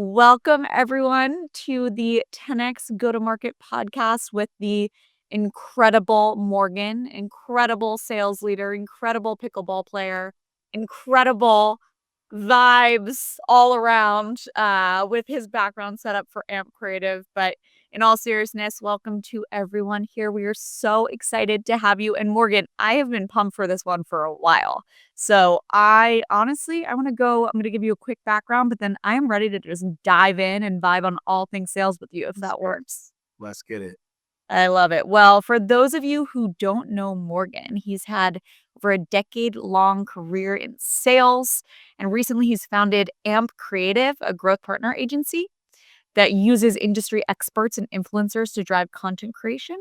Welcome everyone to the 10x Go to Market podcast with the incredible Morgan, incredible sales leader, incredible pickleball player, incredible vibes all around with his background set up for AMP Creative. But in all seriousness, welcome to everyone here. We are so excited to have you. And Morgan, I have been pumped for this one for a while. So I honestly, I'm going to give you a quick background, but then I am ready to just dive in and vibe on all things sales with you, if that works. Let's get it. I love it. Well, for those of you who don't know Morgan, he's had over a decade-long career in sales, and recently he's founded AMP Creative, a growth partner agency that uses industry experts and influencers to drive content creation.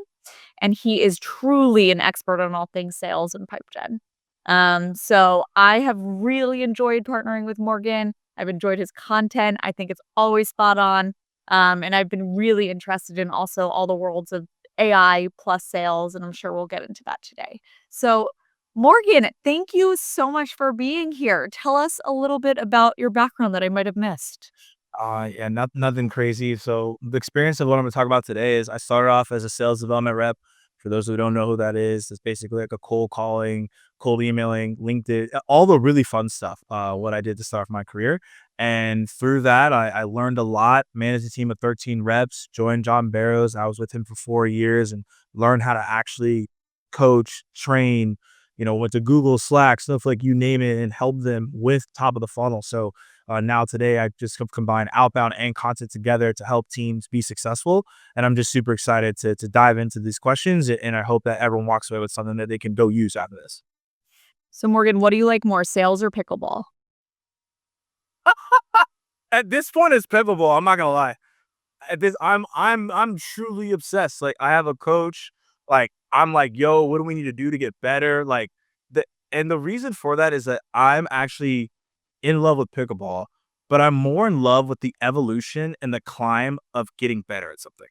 And he is truly an expert on all things sales and pipe gen. So I have really enjoyed partnering with Morgan. I've enjoyed his content. I think it's always spot on. And I've been really interested in also all the worlds of AI plus sales, and I'm sure we'll get into that today. So, Morgan, thank you so much for being here. Tell us a little bit about your background that I might have missed. Yeah, nothing crazy. So the experience of what I'm gonna talk about today is I started off as a sales development rep. For those who don't know who that is, it's basically like a cold calling, cold emailing, LinkedIn, all the really fun stuff. What I did to start my career, and through that, I learned a lot. Managed a team of 13 reps. Joined John Barrows. I was with him for 4 years and learned how to actually coach, train. Went to Google, Slack, stuff like you name it, and help them with top of the funnel. So now today, I just have combined outbound and content together to help teams be successful. And I'm just super excited to dive into these questions. And I hope that everyone walks away with something that they can go use after this. So, Morgan, what do you like more, sales or pickleball? At this point, it's pivotable. I'm not gonna lie. At this, I'm truly obsessed. Like I have a coach. Like I'm like, yo, what do we need to do to get better? And the reason for that is that I'm actually in love with pickleball, but I'm more in love with the evolution and the climb of getting better at something.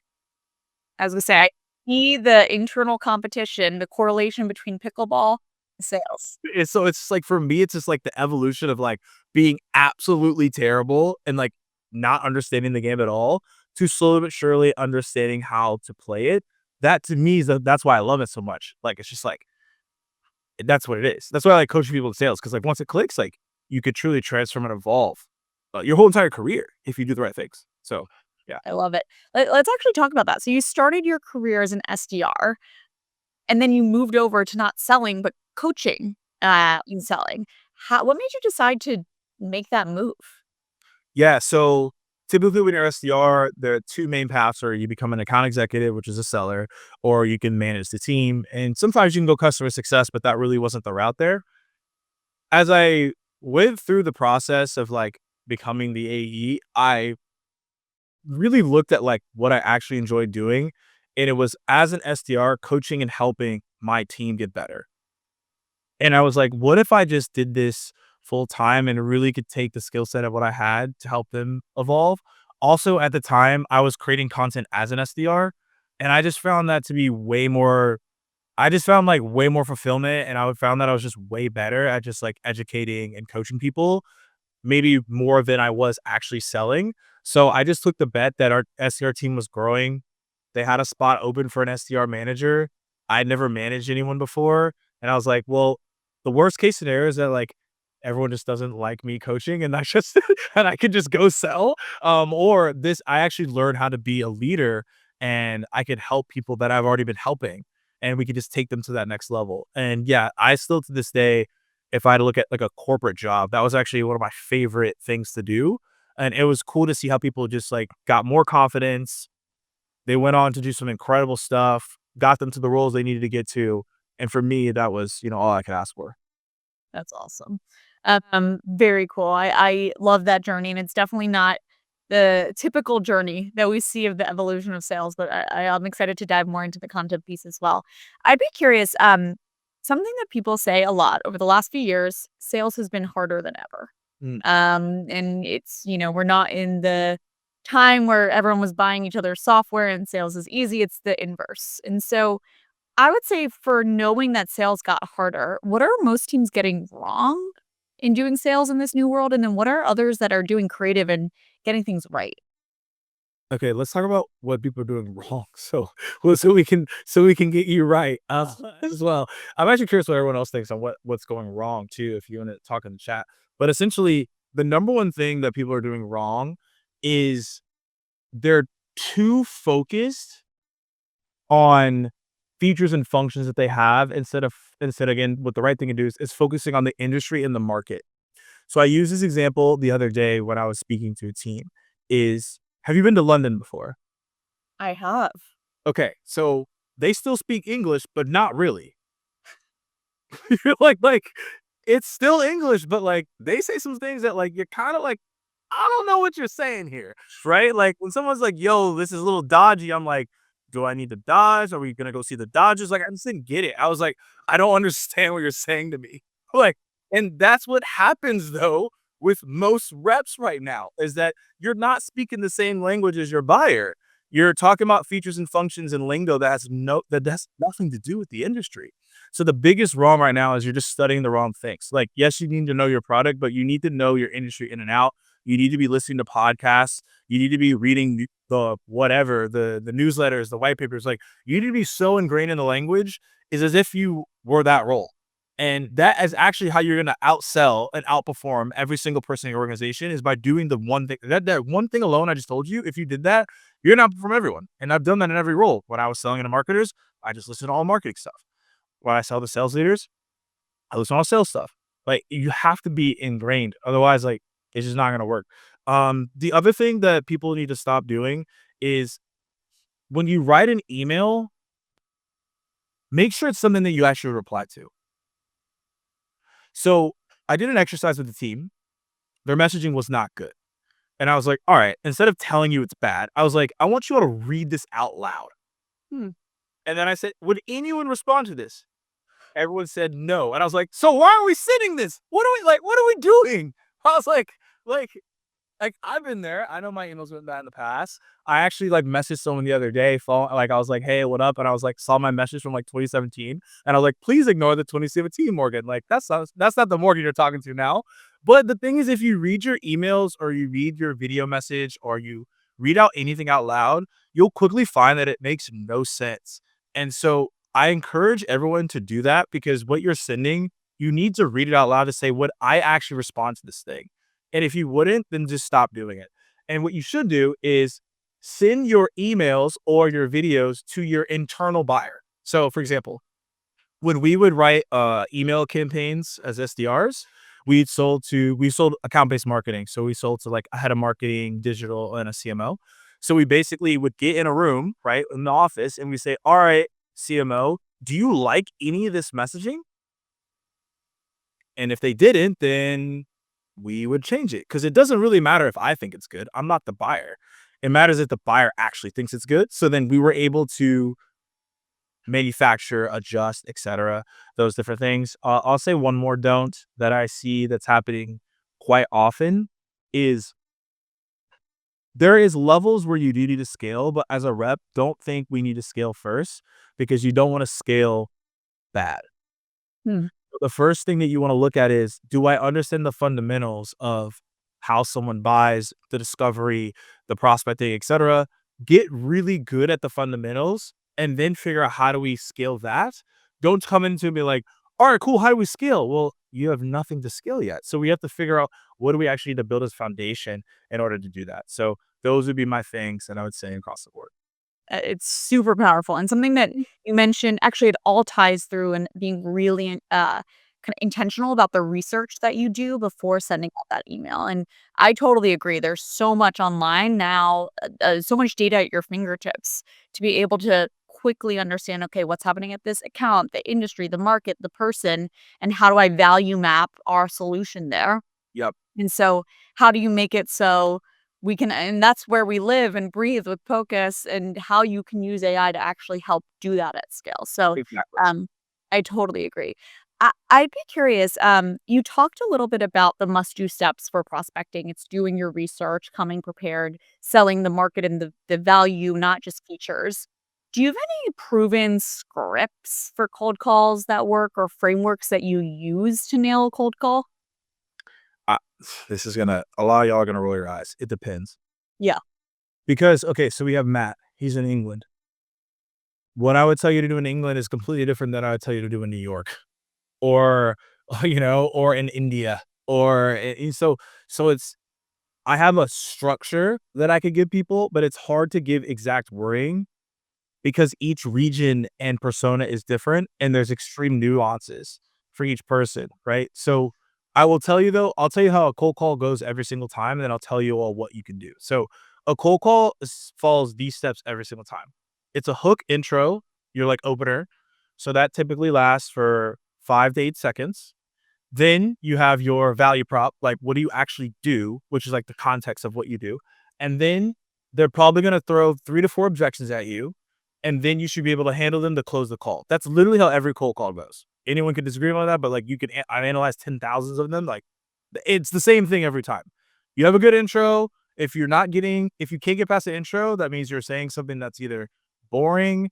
As we say, I see the internal competition, the correlation between pickleball and sales. It's like for me, it's just like the evolution of like being absolutely terrible and like not understanding the game at all to slowly but surely understanding how to play it. That to me that's why I love it so much. Like it's just like that's what it is. That's why I like coaching people in sales because like once it clicks, like you could truly transform and evolve your whole entire career if you do the right things. So yeah. I love it. Let's actually talk about that. So you started your career as an SDR, and then you moved over to not selling, but coaching, in selling. What made you decide to make that move? Yeah, so typically when you're SDR, there are two main paths, or you become an account executive, which is a seller, or you can manage the team. And sometimes you can go customer success, but that really wasn't the route there. As I went through the process of like becoming the AE, I really looked at like what I actually enjoyed doing. And it was as an SDR, coaching and helping my team get better. And I was like, what if I just did this full time and really could take the skill set of what I had to help them evolve? Also, at the time, I was creating content as an SDR, and I just found that to be way more. I just found like way more fulfillment, and I found that I was just way better at just like educating and coaching people, maybe more than I was actually selling. So I just took the bet that our SDR team was growing. They had a spot open for an SDR manager. I'd never managed anyone before. And I was like, well, the worst case scenario is that like everyone just doesn't like me coaching and I just and I could just go sell. Or this I actually learned how to be a leader and I could help people that I've already been helping and we could just take them to that next level. And yeah, I still to this day, if I had to look at like a corporate job, that was actually one of my favorite things to do. And it was cool to see how people just like got more confidence. They went on to do some incredible stuff, got them to the roles they needed to get to. And for me, that was, all I could ask for. That's awesome. Very cool. I love that journey, and it's definitely not the typical journey that we see of the evolution of sales, but I'm excited to dive more into the content piece as well. I'd be curious, something that people say a lot over the last few years, sales has been harder than ever. Mm. And it's, we're not in the time where everyone was buying each other's software and sales is easy. It's the inverse. And so I would say for knowing that sales got harder, what are most teams getting wrong? in doing sales in this new world? And then what are others that are doing creative and getting things right? Okay, let's talk about what people are doing wrong. So we can get you right as well. I'm actually curious what everyone else thinks on what's going wrong too. If you want to talk in the chat, but essentially, the number one thing that people are doing wrong is they're too focused on features and functions that they have instead again, what the right thing to do is focusing on the industry and the market. So I used this example the other day when I was speaking to a team. Is have you been to London before? I have. Okay, so they still speak English, but not really. You're like it's still English, but like they say some things that like you're kind of like, I don't know what you're saying here, right? Like when someone's like, "Yo, this is a little dodgy," I'm like, "Do I need to dodge? Are we gonna go see the Dodgers?" Like I just didn't get it. I was like, "I don't understand what you're saying to me." Like, and that's what happens though with most reps right now is that you're not speaking the same language as your buyer. You're talking about features and functions and lingo that has nothing to do with the industry. So the biggest wrong right now is you're just studying the wrong things. Like, yes, you need to know your product, but you need to know your industry in and out. You need to be listening to podcasts. You need to be reading the whatever, the newsletters, the white papers. Like, you need to be so ingrained in the language is as if you were that role. And that is actually how you're going to outsell and outperform every single person in your organization is by doing the one thing. That one thing alone I just told you, if you did that, you're going to outperform everyone. And I've done that in every role. When I was selling to marketers, I just listened to all marketing stuff. When I sell to sales leaders, I listen to all sales stuff. Like you have to be ingrained. Otherwise, like it's just not gonna work. The other thing that people need to stop doing is when you write an email, make sure it's something that you actually reply to. So I did an exercise with the team. Their messaging was not good. And I was like, all right, instead of telling you it's bad, I was like, I want you all to read this out loud. Hmm. And then I said, would anyone respond to this? Everyone said no. And I was like, so why are we sitting this? What are we doing? I was like, I've been there. I know my emails went bad in the past. I actually like messaged someone the other day. Like I was like, "Hey, what up?" And I was like, saw my message from like 2017, and I was like, "Please ignore the 2017 Morgan. Like that's not the Morgan you're talking to now." But the thing is, if you read your emails or you read your video message or you read out anything out loud, you'll quickly find that it makes no sense. And so I encourage everyone to do that because what you're sending, you need to read it out loud to say, "Would I actually respond to this thing?" And if you wouldn't, then just stop doing it. And what you should do is send your emails or your videos to your internal buyer. So, for example, when we would write email campaigns as SDRs, we sold account-based marketing. So we sold to like a head of marketing, digital, and a CMO. So we basically would get in a room, right, in the office, and we say, "All right, CMO, do you like any of this messaging?" And if they didn't, then we would change it because it doesn't really matter if I think it's good. I'm not the buyer. It matters if the buyer actually thinks it's good. So then we were able to manufacture, adjust, etc. Those different things. I'll say one more don't that I see that's happening quite often is there is levels where you do need to scale, but as a rep, don't think we need to scale first because you don't want to scale bad. Hmm. The first thing that you want to look at is, do I understand the fundamentals of how someone buys, the discovery, the prospecting, etc. Get really good at the fundamentals and then figure out how do we scale that. Don't come into me like, all right, cool. How do we scale? Well, you have nothing to scale yet. So we have to figure out what do we actually need to build as foundation in order to do that. So those would be my things that I would say across the board. It's super powerful and something that you mentioned actually it all ties through and being really, kinda intentional about the research that you do before sending out that email, and I totally agree. There's so much online now, so much data at your fingertips to be able to quickly understand, "Okay, what's happening at this account, the industry, the market, the person, and how do I value map our solution there?" Yep. And so, how do you make it so we can and that's where we live and breathe with Focus and how you can use AI to actually help do that at scale. So, Exactly. um, I totally agree. I'd be curious, you talked a little bit about the must-do steps for prospecting. It's doing your research, coming prepared, selling the market and the value, not just features. Do you have any proven scripts for cold calls that work or frameworks that you use to nail a cold call? This is gonna a lot of y'all are gonna roll your eyes. It depends. Yeah. Because okay, so we have Matt. He's in England. What I would tell you to do in England is completely different than I would tell you to do in New York or or in India so it's I have a structure that I could give people, but it's hard to give exact wording because each region and persona is different and there's extreme nuances for each person, right? So I will tell you though, I'll tell you how a cold call goes every single time, and then I'll tell you all what you can do. So a cold call follows these steps every single time. It's a hook intro, your like opener. So that typically lasts for 5 to 8 seconds. Then you have your value prop, like what do you actually do, which is like the context of what you do. And then they're probably going to throw 3 to 4 objections at you. And then you should be able to handle them to close the call. That's literally how every cold call goes. Anyone could disagree on that, but like you can, I've analyzed 10,000s of them. Like it's the same thing every time. You have a good intro. If you can't get past the intro, that means you're saying something that's either boring,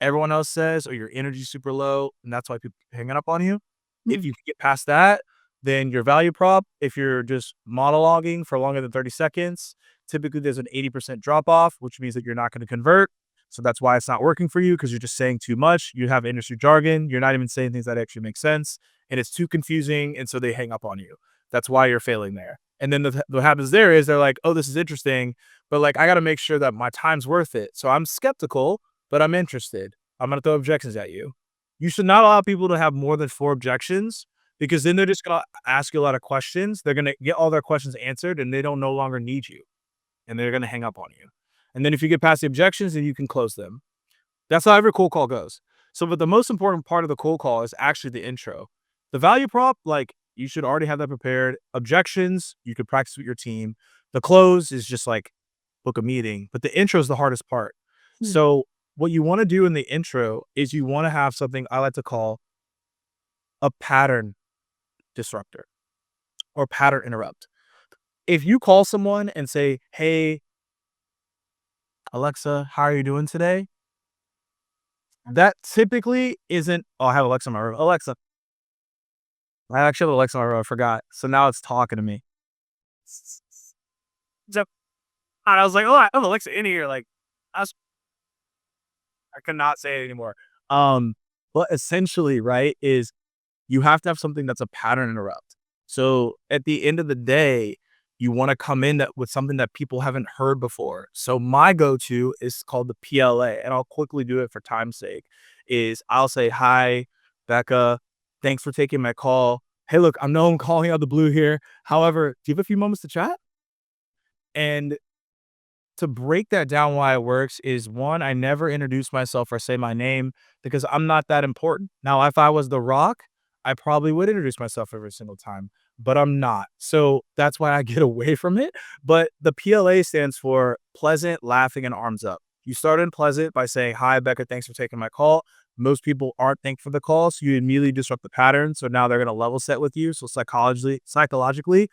everyone else says, or your energy's super low, and that's why people keep hanging up on you. If Mhm. you can get past that, then your value prop, if you're just monologuing for longer than 30 seconds, typically there's an 80% drop off, which means that you're not going to convert. So that's why it's not working for you because you're just saying too much. You have industry jargon. You're not even saying things that actually make sense. And it's too confusing. And so they hang up on you. That's why you're failing there. And then what happens there is they're like, oh, this is interesting. But like, I got to make sure that my time's worth it. So I'm skeptical, but I'm interested. I'm going to throw objections at you. You should not allow people to have more than 4 objections because then they're just going to ask you a lot of questions. They're going to get all their questions answered and they don't no longer need you and they're going to hang up on you. And then if you get past the objections, then you can close them. That's how every cold call goes. So, but the most important part of the cold call is actually the intro. The value prop, like you should already have that prepared. Objections, you could practice with your team. The close is just like book a meeting, but the intro is the hardest part. Hmm. So, what you want to do in the intro is you want to have something I like to call a pattern disruptor or pattern interrupt. If you call someone and say, "Hey, Alexa, how are you doing today?" That typically isn't, "Oh, I have Alexa in my room. Alexa, I actually have Alexa in my room. I forgot." So now it's talking to me. So and I was like, "Oh, I have Alexa in here." Like, I was I could not say it anymore. Um, but essentially, right, is you have to have something that's a pattern interrupt. So at the end of the day, you want to come in that with something that people haven't heard before. So my go-to is called the PLA, and I'll quickly do it for time's sake. Is I'll say, "Hi, Becca. Thanks for taking my call. Hey, look, I know I'm calling out of the blue here. However, do you have a few moments to chat?" And to break that down why it works is one, I never introduce myself or say my name because I'm not that important. Now, if I was The Rock, I probably would introduce myself every single time, but I'm not. So that's why I get away from it. But the PLA stands for pleasant, laughing, and arms up. You start in pleasant by saying, "Hi, Becca, thanks for taking my call." Most people aren't thankful for the call, so you immediately disrupt the pattern. So now they're going to level set with you. So psychologically,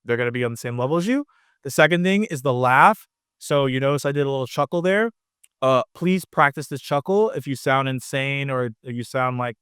they're gonna be on the same level as you. The second thing is the laugh. So you notice I did a little chuckle there. Please practice this chuckle. If you sound insane or you sound like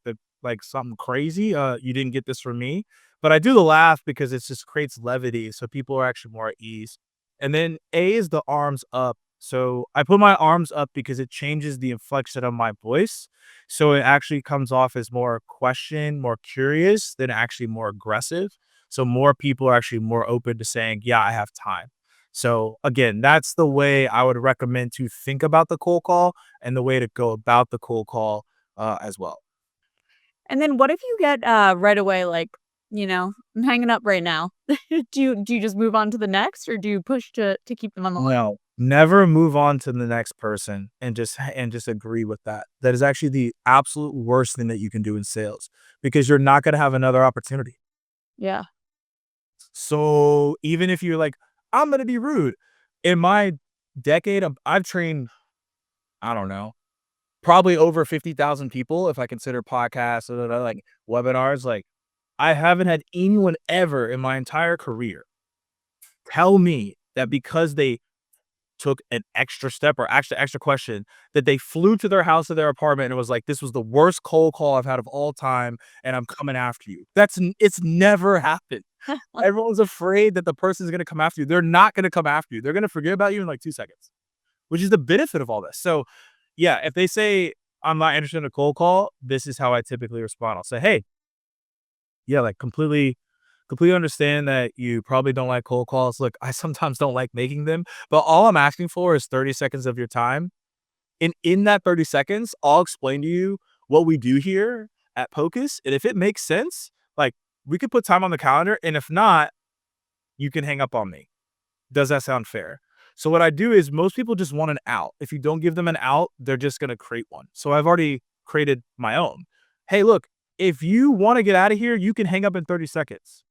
something crazy, you didn't get this from me. But I do the laugh because it just creates levity, so people are actually more at ease. And then A is the arms up. So I put my arms up because it changes the inflection of my voice. So it actually comes off as more question, more curious than actually more aggressive. So more people are actually more open to saying, "Yeah, I have time." So again, that's the way I would recommend to think about the cold call and the way to go about the cold call as well. And then what if you get, right away, like, "I'm hanging up right now." Do you just move on to the next, or do you push to keep them on the line? No, never move on to the next person and just agree with that. That is actually the absolute worst thing that you can do in sales because you're not going to have another opportunity. Yeah. So even if you're like, "I'm going to be rude," in my decade, I've trained, I don't know, probably over 50,000 people if I consider podcasts or like webinars. Like, I haven't had anyone ever in my entire career tell me that because they took an extra step or extra question that they flew to their house or their apartment and was like, "This was the worst cold call I've had of all time, and I'm coming after you." It's never happened. Everyone's afraid that the person's gonna come after you. They're not gonna come after you. They're gonna forget about you in like 2 seconds, which is the benefit of all this. So, yeah, if they say, "I'm not interested in a cold call," this is how I typically respond. I'll say, "Hey, yeah, like completely understand that you probably don't like cold calls. Look, I sometimes don't like making them, but all I'm asking for is 30 seconds of your time. And in that 30 seconds, I'll explain to you what we do here at Pocus. And if it makes sense, like we could put time on the calendar. And if not, you can hang up on me. Does that sound fair?" So what I do is most people just want an out. If you don't give them an out, they're just going to create one. So I've already created my own. Hey, look, if you want to get out of here, you can hang up in 30 seconds.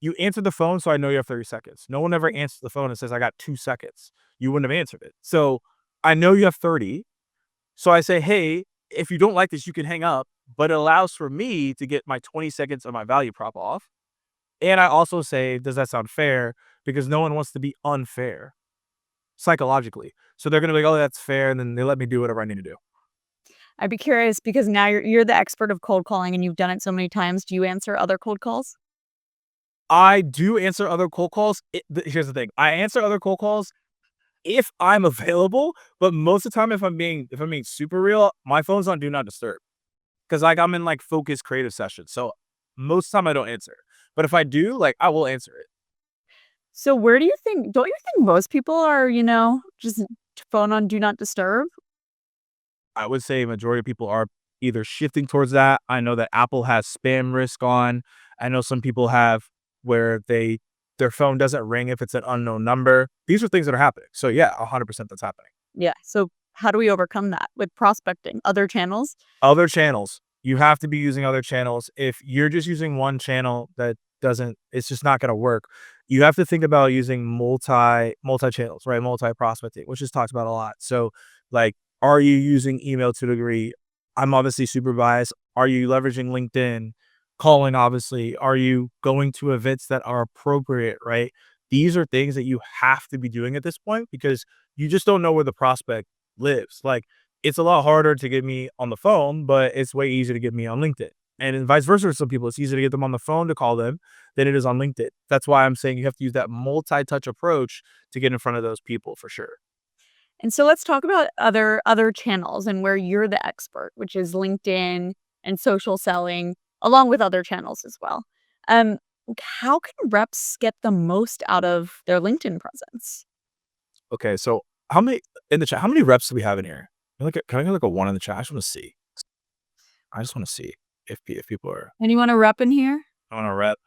You answer the phone, so I know you have 30 seconds. No one ever answers the phone and says, "I got 2 seconds." You wouldn't have answered it. So I know you have 30. So I say, "Hey, if you don't like this, you can hang up," but it allows for me to get my 20 seconds of my value prop off. And I also say, "Does that sound fair?" Because no one wants to be unfair psychologically. So they're going to be like, "Oh, that's fair." And then they let me do whatever I need to do. I'd be curious because now you're the expert of cold calling and you've done it so many times. Do you answer other cold calls? I do answer other cold calls. Here's the thing. I answer other cold calls if I'm available, but most of the time, if I'm being super real, my phone's on do not disturb because like I'm in like focused creative sessions. So most of the time I don't answer. But if I do, like I will answer it. So where do you think don't you think most people are, just phone on do not disturb? I would say majority of people are either shifting towards that. I know that Apple has spam risk on. I know some people have where their phone doesn't ring if it's an unknown number. These are things that are happening. So yeah, 100% that's happening. Yeah. So how do we overcome that with prospecting? Other channels? Other channels. You have to be using other channels. If you're just using one channel that doesn't it's just not gonna work. You have to think about using multi channels, right? Multi prospecting, which is talked about a lot. So, like, are you using email to a degree? I'm obviously super biased. Are you leveraging LinkedIn? Calling, obviously. Are you going to events that are appropriate, right? These are things that you have to be doing at this point because you just don't know where the prospect lives. Like, it's a lot harder to get me on the phone, but it's way easier to get me on LinkedIn. And then vice versa for some people, it's easier to get them on the phone to call them than it is on LinkedIn. That's why I'm saying you have to use that multi-touch approach to get in front of those people for sure. And so let's talk about other channels and where you're the expert, which is LinkedIn and social selling, along with other channels as well. Um, how can reps get the most out of their LinkedIn presence? Okay, so how many in the chat? How many reps do we have in here? Can I get like a one in the chat? I just want to see. I just want to see if people are Anyone a rep in here? on a rep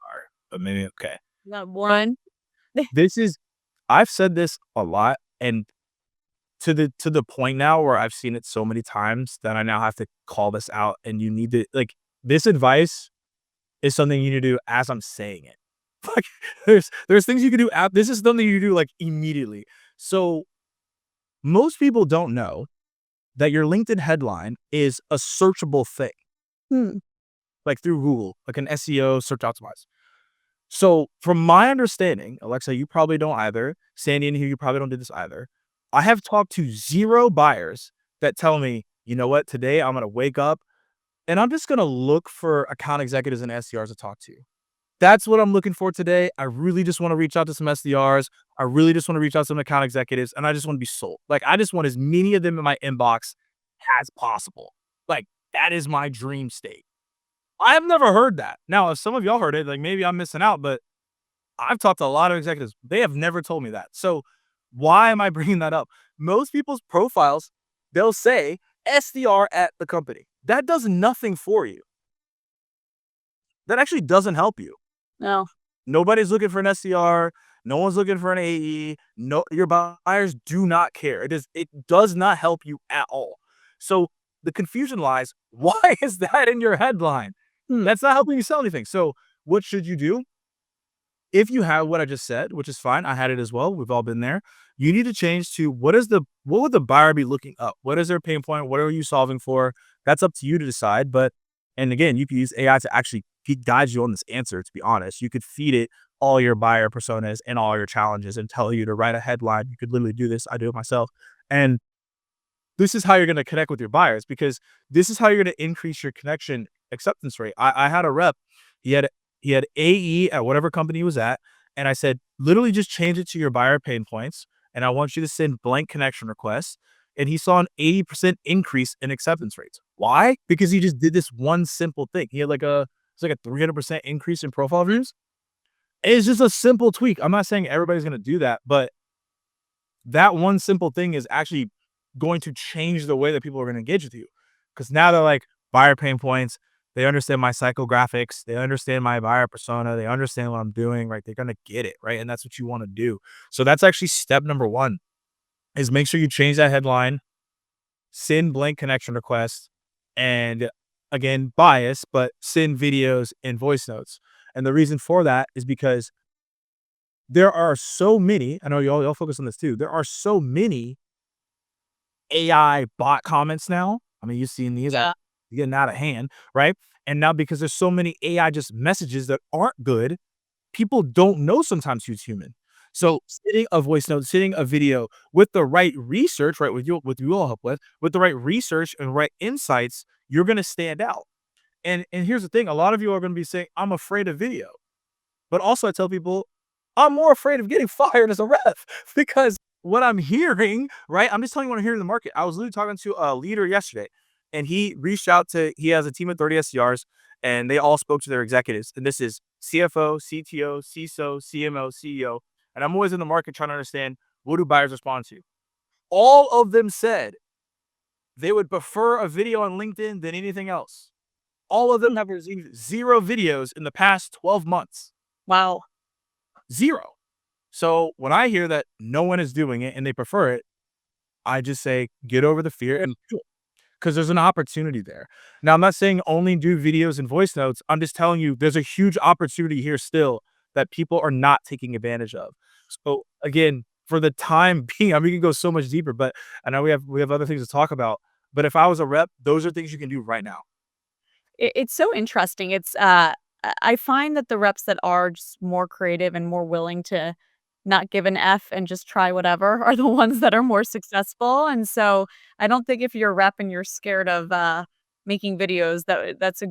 or but maybe okay. Not one. This is I've said this a lot and to the point now where I've seen it so many times that I now have to call this out and you need to like this advice is something you need to do as I'm saying it. Like there's things you can do this is something you do like immediately. So most people don't know that your LinkedIn headline is a searchable thing, Hmm. like through Google, like an SEO search optimize. So from my understanding, Alexa, you probably don't either. Sandy in here, you probably don't do this either. I have talked to 0 buyers that tell me, you know what, today I'm gonna wake up and I'm just gonna look for account executives and SDRs to talk to. That's what I'm looking for today. I really just want to reach out to some SDRs. I really just want to reach out to some account executives, and I just want to be sold. Like, I just want as many of them in my inbox as possible. Like, that is my dream state. I have never heard that. Now, if some of y'all heard it, like maybe I'm missing out, but I've talked to a lot of executives. They have never told me that. So, why am I bringing that up? Most people's profiles, they'll say SDR at the company. That does nothing for you. That actually doesn't help you. No. Nobody's looking for an SDR. No one's looking for an AE. No, your buyers do not care. It does not help you at all. So the confusion lies. Why is that in your headline? Hmm. That's not helping you sell anything. So what should you do? If you have what I just said, which is fine, I had it as well. We've all been there. You need to change to what would the buyer be looking up? What is their pain point? What are you solving for? That's up to you to decide. But and again, you can use AI to actually guide you on this answer. To be honest, you could feed it all your buyer personas and all your challenges and tell you to write a headline. You could literally do this. I do it myself. And this is how you're going to connect with your buyers because this is how you're going to increase your connection acceptance rate. I had a rep, he had he had AE at whatever company he was at, and I said, literally just change it to your buyer pain points, and I want you to send blank connection requests. And he saw an 80% increase in acceptance rates. Why? Because he just did this one simple thing. He had it's like a 300% increase in profile views. It's just a simple tweak. I'm not saying everybody's going to do that, but that one simple thing is actually going to change the way that people are going to engage with you. Because now they're like buyer pain points. They understand my psychographics. They understand my buyer persona. They understand what I'm doing, right? They're going to get it, right? And that's what you want to do. So that's actually step number one is make sure you change that headline, send blank connection requests, and again, bias, but send videos and voice notes. And the reason for that is because there are so many, I know y'all focus on this too. There are so many AI bot comments now. I mean, you've seen these Yeah. getting out of hand, right? And now because there's so many AI just messages that aren't good, people don't know sometimes who's human. So sending a voice note, sending a video with the right research, right, with you all help with the right research and right insights, you're gonna stand out. And here's the thing: a lot of you are gonna be saying, "I'm afraid of video." But also I tell people, I'm more afraid of getting fired as a ref because what I'm hearing, right? I'm just telling you what I'm hearing in the market. I was literally talking to a leader yesterday and he has a team of 30 SDRs and they all spoke to their executives. And this is CFO, CTO, CISO, CMO, CEO. And I'm always in the market trying to understand what do buyers respond to. All of them said they would prefer a video on LinkedIn than anything else. All of them have received 0 videos in the past 12 months. Wow. 0. So when I hear that no one is doing it and they prefer it, I just say, get over the fear and do it because there's an opportunity there. Now, I'm not saying only do videos and voice notes. I'm just telling you there's a huge opportunity here still that people are not taking advantage of. So again, for the time being, I mean, we can go so much deeper, but I know we have other things to talk about. But if I was a rep, those are things you can do right now. It's so interesting. I find that the reps that are just more creative and more willing to not give an F and just try whatever are the ones that are more successful, and so I don't think if you're a rep and you're scared of, making videos, that's a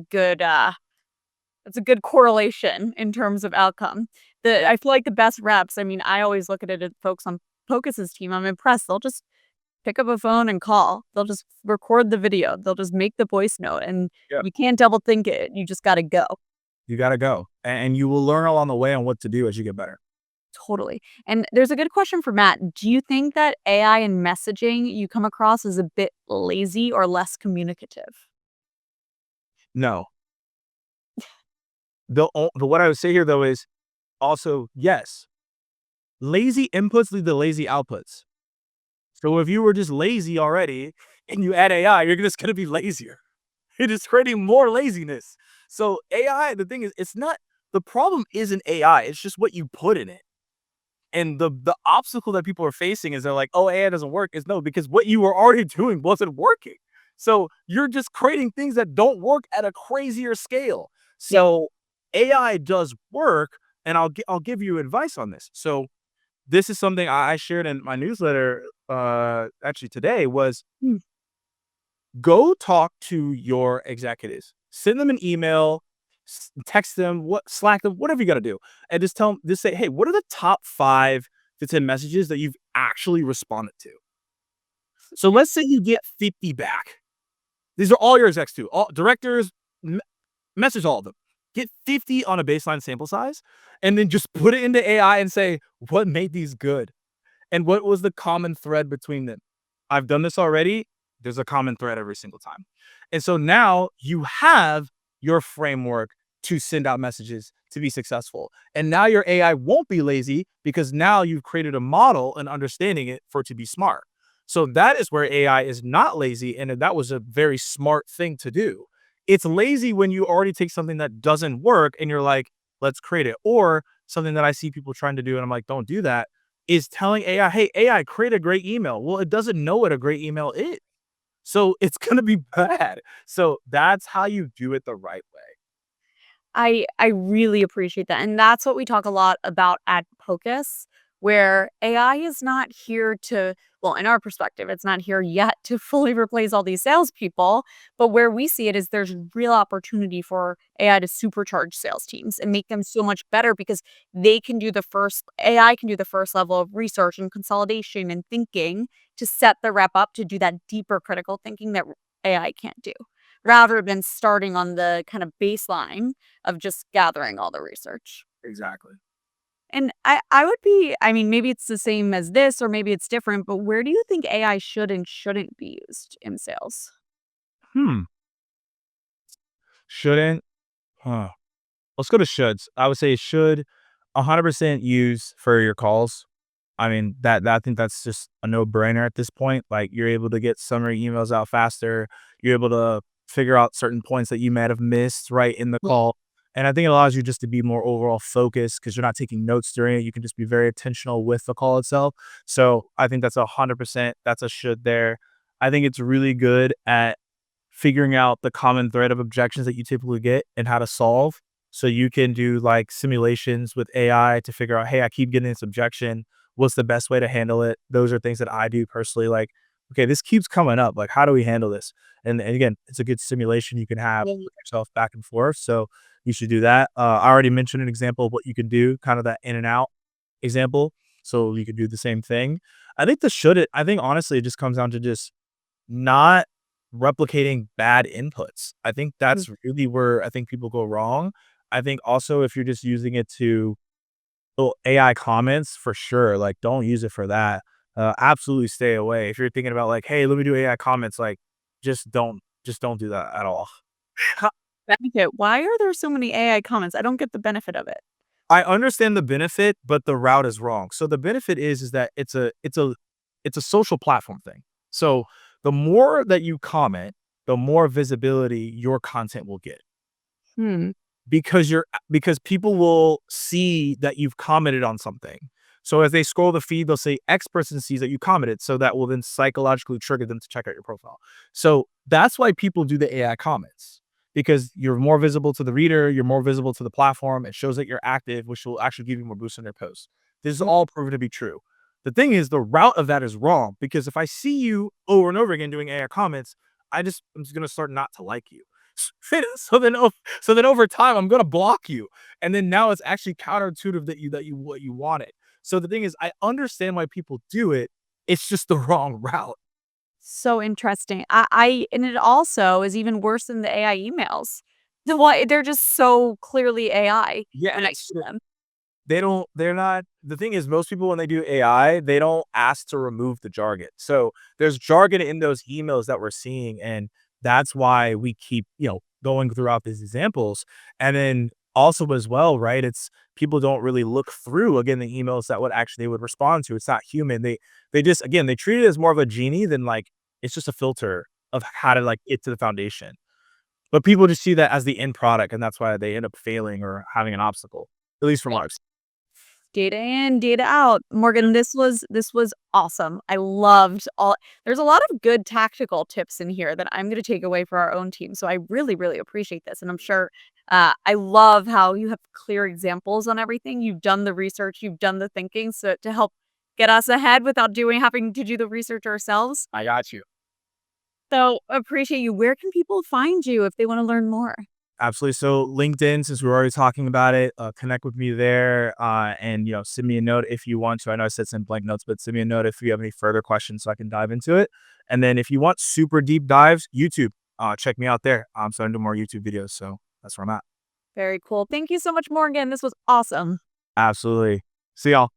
good correlation in terms of outcome. I feel like the best reps, I mean, I always look at it at folks on Focus's team, I'm impressed. They'll just pick up a phone and call. They'll just record the video. They'll just make the voice note, and Yeah. you can't double think it. You just gotta go. You got to go. And you will learn along the way on what to do as you get better. Totally. And there's a good question for Matt. Do you think that AI and messaging you come across as a bit lazy or less communicative? No, the what I would say here though is also yes, lazy inputs lead to lazy outputs. So if you were just lazy already and you add AI, you're just gonna be lazier. It is creating more laziness. So AI, the thing is, it's not the problem isn't AI, it's just what you put in it. And the obstacle that people are facing is they're like, oh, AI doesn't work. Is no, because what you were already doing wasn't working. So you're just creating things that don't work at a crazier scale. Yep. So AI does work, and I'll give you advice on this. So this is something I shared in my newsletter actually today was go talk to your executives. Send them an email, text them, Slack them, whatever you got to do, and just tell them, just say, hey, what are the top 5 to 10 messages that you've actually responded to? So let's say you get 50 back. These are all your execs too, all directors, message all of them. Get 50 on a baseline sample size, and then just put it into AI and say, what made these good? And what was the common thread between them? I've done this already. There's a common thread every single time. And so now you have your framework to send out messages to be successful. And now your AI won't be lazy because now you've created a model and understanding it for it to be smart. So that is where AI is not lazy. And that was a very smart thing to do. It's lazy when you already take something that doesn't work and you're like, let's create it. Or something that I see people trying to do. And I'm like, don't do that is telling AI, hey, AI, create a great email. Well, it doesn't know what a great email is. So it's going to be bad. So that's how you do it the right way. I really appreciate that, and that's what we talk a lot about at Pocus, where AI is not here to well, in our perspective, it's not here yet to fully replace all these salespeople, but where we see it is there's real opportunity for AI to supercharge sales teams and make them so much better because they can do the first AI can do the first level of research and consolidation and thinking to set the rep up to do that deeper critical thinking that AI can't do, rather than starting on the kind of baseline of just gathering all the research. Exactly. And I would be I mean, maybe it's the same as this or maybe it's different, but where do you think AI should and shouldn't be used in sales? Hmm. Shouldn't. Huh. Let's go to shoulds. I would say should 100% use for your calls. I mean, I think that's just a no-brainer at this point. Like, you're able to get summary emails out faster. You're able to figure out certain points that you might have missed right in the Yeah. call. And I think it allows you just to be more overall focused because you're not taking notes during it. You can just be very attentional with the call itself. So I think that's 100%. That's a should there. I think it's really good at figuring out the common thread of objections that you typically get and how to solve. So you can do like simulations with AI to figure out, hey, I keep getting this objection. What's the best way to handle it? Those are things that I do personally. Like, okay, this keeps coming up. Like, how do we handle this? And again, it's a good simulation you can have Yeah. with yourself back and forth. So you should do that. I already mentioned an example of what you can do, kind of that in and out example. So you could do the same thing. I think honestly, it just comes down to just not replicating bad inputs. I think Mm. that's really where I think people go wrong. I think also if you're just using it to well, AI comments for sure, like, don't use it for that. Absolutely stay away. If you're thinking about like, "Hey, let me do AI comments," like, just don't do that at all. Benefit. Why are there so many AI comments? I don't get the benefit of it. I understand the benefit, but the route is wrong. So the benefit is that it's a social platform thing. So the more that you comment, the more visibility your content will get. Hmm. Because people will see that you've commented on something. So as they scroll the feed, they'll say X person sees that you commented, so that will then psychologically trigger them to check out your profile. So that's why people do the AI comments because you're more visible to the reader, you're more visible to the platform. It shows that you're active, which will actually give you more boosts in their posts. This is Mm. all proven to be true. The thing is, the route of that is wrong because if I see you over and over again doing AI comments, I'm just gonna start not to like you. So then, so then over time, I'm gonna block you, and then now it's actually counterintuitive that you what you wanted. So the thing is, I understand why people do it. It's just the wrong route. So interesting. I and it also is even worse than the AI emails. The why they're just so clearly AI Yeah, when I see them. they're not the thing is most people when they do AI, they don't ask to remove the jargon. So there's jargon in those emails that we're seeing, and that's why we keep, going throughout these examples. And then also as well, right? It's people don't really look through again the emails that would actually they would respond to. It's not human. They just again they treat it as more of a genie than like it's just a filter of how to like get to the foundation. But people just see that as the end product, and that's why they end up failing or having an obstacle, at least from ours. Data in, data out. Morgan, this was awesome. I loved all there's a lot of good tactical tips in here that I'm gonna take away for our own team. So I really, really appreciate this. And I'm sure I love how you have clear examples on everything. You've done the research, you've done the thinking so to help get us ahead without doing having to do the research ourselves. I got you. So appreciate you. Where can people find you if they want to learn more? Absolutely. So LinkedIn, since we're already talking about it, connect with me there, and send me a note if you want to. I know I said send blank notes, but send me a note if you have any further questions, so I can dive into it. And then if you want super deep dives, YouTube, check me out there. I'm starting to do more YouTube videos, so that's where I'm at. Very cool. Thank you so much, Morgan. This was awesome. Absolutely. See y'all.